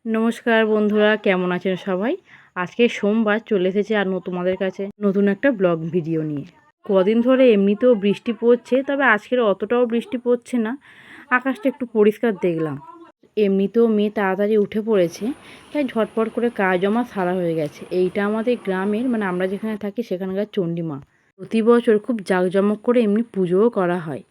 নমস্কার বন্ধুরা, কেমন আছেন সবাই? আজকে সোমবার চলে এসেছে আর তোমাদের কাছে নতুন একটা ব্লগ ভিডিও নিয়ে। কদিন ধরে এমনিতেও বৃষ্টি পড়ছে, তবে আজকের অতটাও বৃষ্টি পড়ছে না। আকাশটা একটু পরিষ্কার দেখলাম। এমনিতেও মেয়ে তাড়াতাড়ি উঠে পড়েছে, তাই ঝটপট করে কাজ আমার সারা হয়ে গেছে। এইটা আমাদের গ্রামের, মানে আমরা যেখানে থাকি সেখানকার চণ্ডীমা। প্রতি বছর খুব জাঁকজমক করে এমনি পুজোও করা হয়।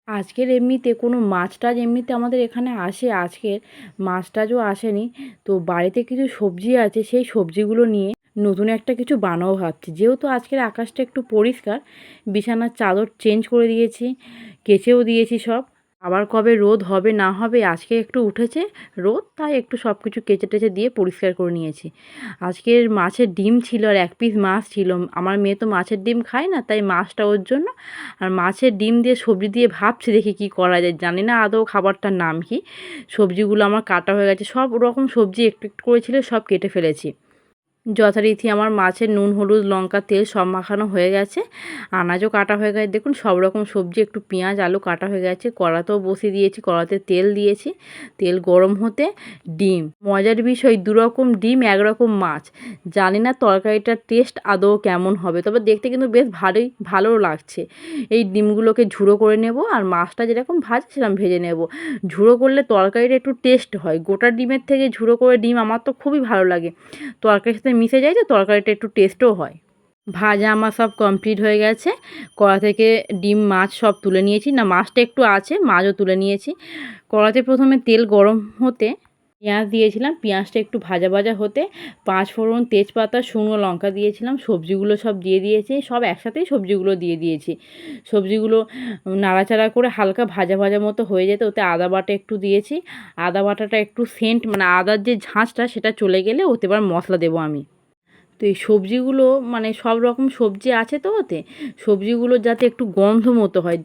আজকের এমনিতে কোনো মাছ টাছ এমনিতে আমাদের এখানে আসে, আজকের মাছ টাছও আসেনি। তো বাড়িতে কিছু সবজি আছে, সেই সবজিগুলো নিয়ে নতুন একটা কিছু বানাবো ভাবছি। যেহেতু আজকের আকাশটা একটু পরিষ্কার, বিছানার চাদর চেঞ্জ করে দিয়েছি, কেচেও দিয়েছি সব। আবার কবে রোদ হবে না হবে, আজকে একটু উঠেছে রোদ, তাই একটু সব কিছু কেচে টেচে দিয়ে পরিষ্কার করে নিয়েছি। আজকের মাছের ডিম ছিল আর এক পিস মাছ ছিল। আমার মেয়ে তো মাছের ডিম খায় না, তাই মাছটা ওর জন্য। আর মাছের ডিম দিয়ে সবজি দিয়ে ভাবছি দেখি কি করা যায়, জানি না আদৌ খাবারটার নাম কি। সবজিগুলো আমার কাটা হয়ে গেছে, সব রকম সবজি একটু একটু করেছিল, সব কেটে ফেলেছি। যথারীতি আমার মাছের নুন হলুদ লঙ্কা তেল সব মাখানো হয়ে গেছে, আনাজও কাটা হয়ে গেছে। দেখুন সব রকম সবজি, একটু পেঁয়াজ আলু কাটা হয়ে গেছে। কড়াতেও বসিয়ে দিয়েছি, কড়াতে তেল দিয়েছি। তেল গরম হতে ডিম, মজার বিষয় দুরকম ডিম একরকম মাছ। জানি না তরকারিটার টেস্ট আদৌ কেমন হবে, তবে দেখতে কিন্তু বেশ ভালো লাগছে। এই ডিমগুলোকে ঝুড়ো করে নেব, আর মাছটা যেরকম ভাজছিলাম ভেজে নেব। ঝুড়ো করলে তরকারিটা একটু টেস্ট হয়, গোটা ডিমের থেকে ঝুড়ো করে ডিম আমার তো খুবই ভালো লাগে। তরকারির সাথে মিশে যায়, তো তরকারিটা একটু টেস্টও হয়। ভাজা আমার সব কমপ্লিট হয়ে গেছে। কড়া থেকে ডিম মাছ সব তুলে নিয়েছি, না মাছটা একটু আছে, মাছও তুলে নিয়েছি। কড়াতে প্রথমে তেল গরম হতে পেঁয়াজ দিয়েছিলাম, পেঁয়াজটা একটু ভাজা ভাজা হতে পাঁচ ফোড়ন তেজপাতা শুকনো লঙ্কা দিয়েছিলাম, সবজিগুলো সব দিয়ে দিয়েছি, সব একসাথেই সবজিগুলো দিয়ে দিয়েছি। সবজিগুলো নাড়াচাড়া করে হালকা ভাজা ভাজা মতো হয়ে যেতে ওতে আদা বাটা একটু দিয়েছি। আদা বাটাটা একটু সেন্ট, মানে আদার যে ঝাঁঝটা সেটা চলে গেলে ওতে এবার মশলা দেবো আমি। তো এই সবজিগুলো, মানে সব রকম সবজি আছে তো ওতে, সবজিগুলো যাতে একটু গন্ধ মতো হয়,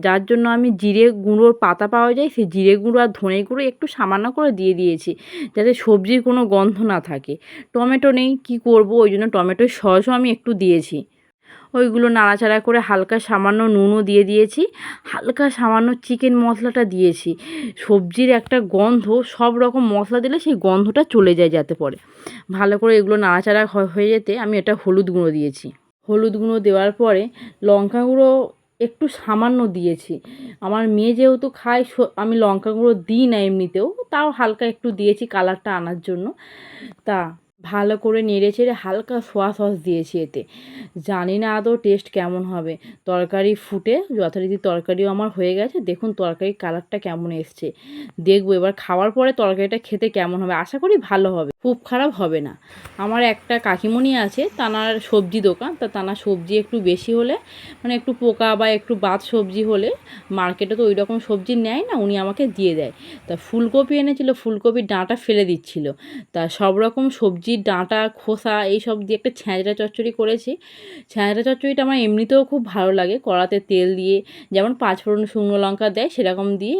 যার জন্য আমি জিরে গুঁড়োর পাতা পাওয়া যায়, সেই জিরে গুঁড়ো আর ধনে গুঁড়ো একটু সামান্য করে দিয়ে দিয়েছি, যাতে সবজির কোনো গন্ধ না থাকে। টমেটো নেই, কি করব, ওই জন্য টমেটোর সসও আমি একটু দিয়েছি। ওইগুলো নাড়াচাড়া করে হালকা সামান্য নুনও দিয়ে দিয়েছি, হালকা সামান্য চিকেন মশলাটা দিয়েছি। সবজির একটা গন্ধ, সব রকম মশলা দিলে সেই গন্ধটা চলে যায় যাতে পরে। ভালো করে এগুলো নাড়াচাড়া হয়ে যেতে আমি এটা হলুদ গুঁড়ো দিয়েছি। হলুদ গুঁড়ো দেওয়ার পরে লঙ্কা গুঁড়ো একটু সামান্য দিয়েছি। আমার মেয়ে যেহেতু খায়, আমি লঙ্কা গুঁড়ো দিই না এমনিতেও, তাও হালকা একটু দিয়েছি কালারটা আনার জন্য। তা ভালো করে নেড়েচেড়ে হালকা সোয়া সস দিয়েছি এতে। জানি না আদৌ টেস্ট কেমন হবে। তরকারি ফুটে যথারীতি তরকারিও আমার হয়ে গেছে, দেখুন তরকারির কালারটা কেমন এসছে। দেখবো এবার খাওয়ার পরে তরকারিটা খেতে কেমন হবে, আশা করি ভালো হবে, খুব খারাপ হবে না। আমার একটা কাকিমণি আছে, তানার সবজি দোকান, তা তানার সবজি একটু বেশি হলে, মানে একটু পোকা বা একটু বাদ সবজি হলে, মার্কেটে তো ওই রকম সবজি নেয় না, উনি আমাকে দিয়ে দেয়। তা ফুলকপি এনেছিল, ফুলকপির ডাঁটা ফেলে দিচ্ছিল। তা সব রকম সবজির ডাঁটা খোসা এইসব দিয়ে একটা ছ্যাঁচড়া চচ্চড়ি করেছি। ছ্যাঁচড়া চচ্চড়িটা আমার এমনিতেও খুব ভালো লাগে, কড়াতে তেল দিয়ে যেমন পাঁচফোড়ন শুকনো লঙ্কা দেয় সেরকম দিয়ে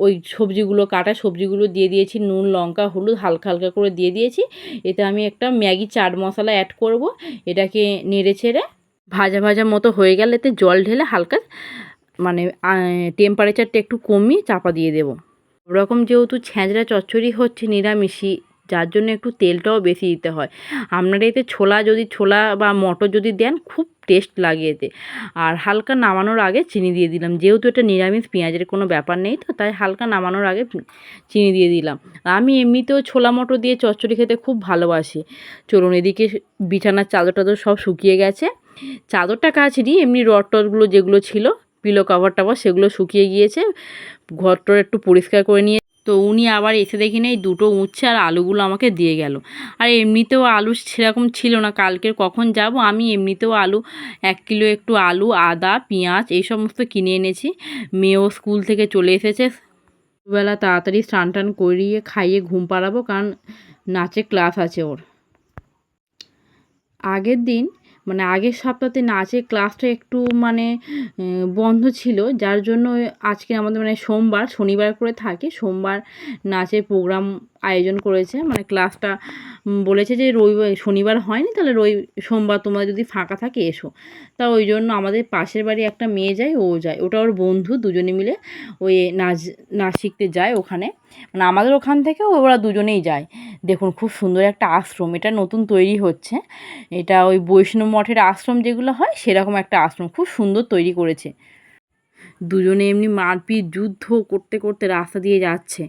ওই সবজিগুলো কাটা সবজিগুলো দিয়ে দিয়েছি, নুন লঙ্কা হলুদ হালকা হালকা করে দিয়ে দিয়েছি। এতে আমি একটা ম্যাগি চাট মশলা অ্যাড করব। এটাকে নেড়ে ছেড়ে ভাজা ভাজা মতো হয়ে গেলে এতে জল ঢেলে হালকা, মানে টেম্পারেচারটা একটু কমিয়ে চাপা দিয়ে দেবো। ওরকম যেহেতু ছ্যাঁচড়া চচ্চড়ি হচ্ছে নিরামিষই, যার জন্য একটু তেলটাও বেশি দিতে হয়। আপনারা এতে ছোলা বা মটর যদি দেন, খুব টেস্ট লাগে এতে। আর হালকা নামানোর আগে চিনি দিয়ে দিলাম, যেহেতু এটা নিরামিষ পেঁয়াজের কোনো ব্যাপার নেই, তো তাই হালকা নামানোর আগে চিনি দিয়ে দিলাম। আমি এমনিতেও ছোলা মটর দিয়ে চচ্চড়ি খেতে খুব ভালোবাসি। চলুন এদিকে বিছানার চাদর টাদর সব শুকিয়ে গেছে। চাদরটা কাচিনি, এমনি রড টডগুলো যেগুলো ছিল, পিলো কভার টাভার, সেগুলো শুকিয়ে গিয়েছে। ঘরটা একটু পরিষ্কার করে নিয়ে তো উনি আবার এসে দেখি না এই দুটো উচ্ছে আর আলুগুলো আমাকে দিয়ে গেল। আর এমনিতেও আলু সেরকম ছিল না, কালকের কখন যাব, আমি এমনিতেও আলু 1 কিলো একটু আলু আদা পেঁয়াজ এই সমস্ত কিনে এনেছি। মেয়েও স্কুল থেকে চলে এসেছে, দুবেলা তাড়াতাড়ি স্নান টান করিয়ে খাইয়ে ঘুম পাড়াবো, কারণ নাচের ক্লাস আছে ওর। আগের দিন, মানে আগের সপ্তাহতে নাচের ক্লাসটা একটু মানে বন্ধ ছিল, যার জন্য আজকে আমাদের মানে সোমবার শনিবার করে থাকে, সোমবার নাচের প্রোগ্রাম আয়োজন করেছে, মানে ক্লাসটা বলেছে যে শনিবার হয়নি, তাহলে সোমবার তোমরা যদি ফাঁকা থাকে এসো। তা ওই জন্য আমাদের পাশের বাড়ি একটা মেয়ে যায়, ও যায়, ওটা ওর বন্ধু, দুজনে মিলে ওই নাচ শিখতে যায় ওখানে, মানে আমাদের ওখান থেকে ওরা দুজনেই যায়। দেখুন খুব সুন্দর একটা আশ্রম, এটা নতুন তৈরি হচ্ছে। এটা ওই বৈষ্ণব মঠের আশ্রম যেগুলো হয় সেরকম একটা আশ্রম, খুব সুন্দর তৈরি করেছে। দুজনে এমনি মারপিট যুদ্ধ করতে করতে রাস্তা দিয়ে যাচ্ছে।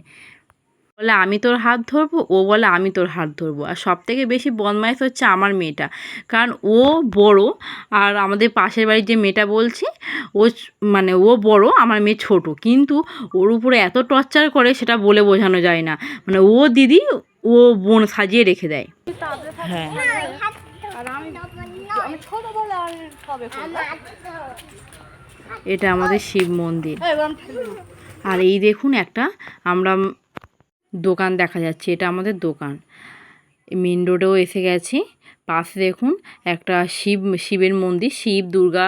বলে আমি তোর হাত ধরবো, ও বলে আমি তোর হাত ধরবো। আর সবথেকে বেশি বদমাইশ হচ্ছে আমার মেয়েটা, কারণ ও বড় আর আমাদের পাশের বাড়ির যে মেয়েটা বলছি ও মানে ও বড়, আমার মেয়ে ছোট, কিন্তু ওর উপরে এত টর্চার করে সেটা বলে বোঝানো যায় না। মানে ও দিদি ও বোন সাজিয়ে রেখে দেয়। হ্যাঁ, এটা আমাদের শিব মন্দির। আর এই দেখুন একটা আমরা দোকান দেখা যাচ্ছে, এটা আমাদের দোকান। মেন রোডেও এসে গেছি। পাশে দেখুন একটা শিবের মন্দির, শিব দুর্গা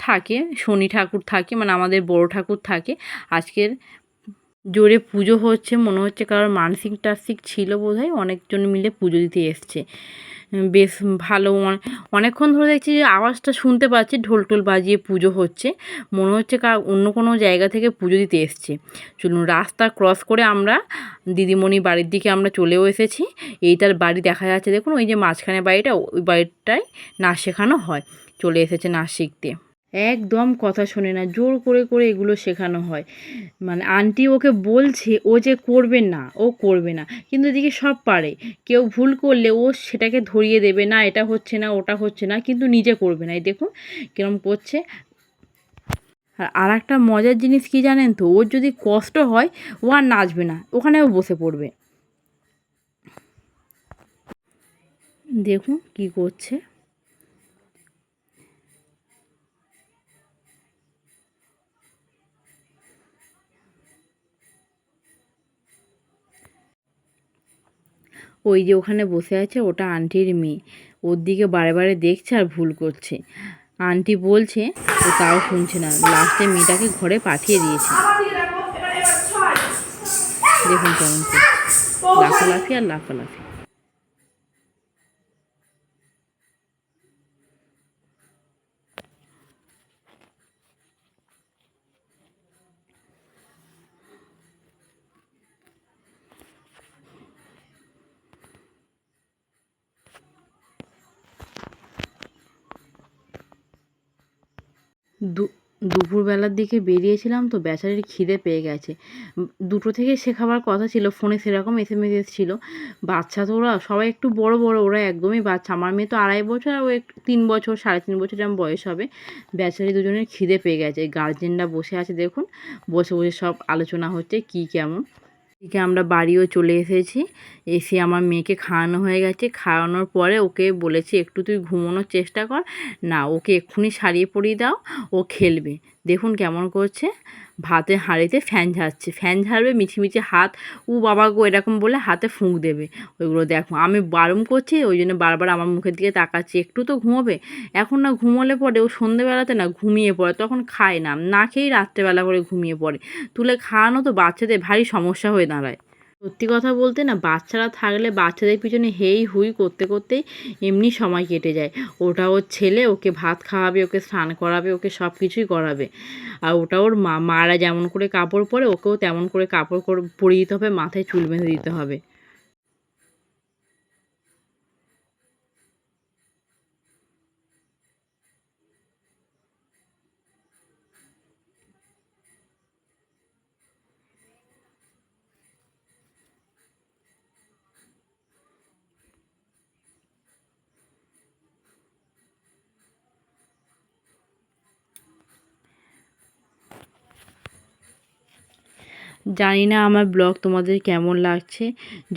থাকে, শনি ঠাকুর থাকে, মানে আমাদের বড় ঠাকুর থাকে। আজকের জোরে পুজো হচ্ছে, মনে হচ্ছে কারোর মানসিক টানসিক ছিল বোধহয়, অনেকজন মিলে পুজো দিতে এসছে। বেশ ভালো, অনেকক্ষণ ধরে দেখছি যে আওয়াজটা শুনতে পাচ্ছি, ঢোল টোল বাজিয়ে পুজো হচ্ছে, মনে হচ্ছে অন্য কোনো জায়গা থেকে পুজো দিতে এসছে। চলুন, রাস্তা ক্রস করে আমরা দিদিমণি বাড়ির দিকে আমরা চলেও এসেছি। এই তার বাড়ি দেখা যাচ্ছে, দেখুন ওই যে মাঝখানে বাড়িটা, ওই বাড়িটায় নাচ শেখানো হয়। চলে এসেছে নাচ শিখতে। একদম কথা শোনে না, জোর করে করে এগুলো শেখানো হয়। মানে আন্টি ওকে বলছে ও যে করবে না, ও করবে না, কিন্তু এদিকে সব পারে। কেউ ভুল করলে ও সেটাকে ধরিয়ে দেবে, না এটা হচ্ছে না ওটা হচ্ছে না, কিন্তু নিজে করবে না। এই দেখুন কিরম করছে। আর একটা মজার জিনিস কি জানেন তো, ওর যদি কষ্ট হয় ও আর নাচবে না, ওখানেও বসে পড়বে। দেখুন কি করছে। ওই যে ওখানে বসে আছে ওটা আন্টির মেয়ে, ওর দিকে বারে বারে দেখছে আর ভুল করছে। আন্টি বলছে ও তাও শুনছে না, লাস্টে মেয়েটাকে ঘরে পাঠিয়ে দিয়েছে। দেখুন কেমন করছে, লাফালাফি আর লাফালাফি। দুপুরবেলার দিকে বেরিয়েছিলাম তো বেচারির খিদে পেয়ে গেছে। 2টো থেকে সে খাবার কথা ছিল, ফোনে সেরকম এসএমএস এসেছিল। বাচ্চা তো ওরা সবাই একটু বড় বড়, ওরা একদমই বাচ্চা। আমার মেয়ে তো 2.5 বছর আর ও 3 বছর 3.5 বছর এরকম বয়স হবে। বেচারি দুজনের খিদে পেয়ে গেছে। গার্জেনরা বসে আছে দেখুন, বসে বসে সব আলোচনা হচ্ছে কী কেমন। এদিকে আমরা বাড়িও চলে এসেছি। এসে আমার মেয়েকে খাওয়ানো হয়ে গেছে। খাওয়ানোর পরে ওকে বলেছি একটু তুই ঘুমোনোর চেষ্টা কর, না ওকে এক্ষুনি শাড়িয়ে পরিয়ে দাও, ও খেলবে। দেখুন কেমন করছে, ভাতের হাঁড়িতে ফ্যান ঝাড়ছে, ফ্যান ঝাড়বে মিছিমিছি হাত, উ বাবা গো এরকম বলে হাতে ফুঁক দেবে। ওইগুলো দেখো আমি বারণ করছি, ওই জন্য বারবার আমার মুখের দিকে তাকাচ্ছি, একটু তো ঘুমোবে। এখন না ঘুমোলে পরে ও সন্ধেবেলাতে না ঘুমিয়ে পড়ে, তখন খায় না, না খেয়েই রাত্রেবেলা করে ঘুমিয়ে পড়ে। তুলে খাওয়ানো তো বাচ্চাদের ভারী সমস্যা হয়ে দাঁড়ায়। সত্যি কথা বলতে না, বাচ্চারা থাকলে বাচ্চাদের পিছনে হেই হুই করতে করতেই এমনি সময় কেটে যায়। ওটা ওর ছেলে, ওকে ভাত খাওয়াবে, ওকে স্নান করাবে, ওকে সব কিছুই করাবে। আর ওটা ওর মারা যেমন করে কাপড় পরে ওকেও তেমন করে কাপড় পরিয়ে দিতে হবে, মাথায় চুল বেঁধে দিতে হবে। জানি না আমার ব্লগ তোমাদের কেমন লাগছে,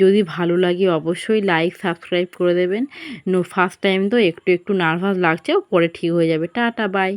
যদি ভালো লাগে অবশ্যই লাইক সাবস্ক্রাইব করে দেবেন। ফার্স্ট টাইম তো একটু একটু নার্ভাস লাগছে, পরে ঠিক হয়ে যাবে। Tata bye.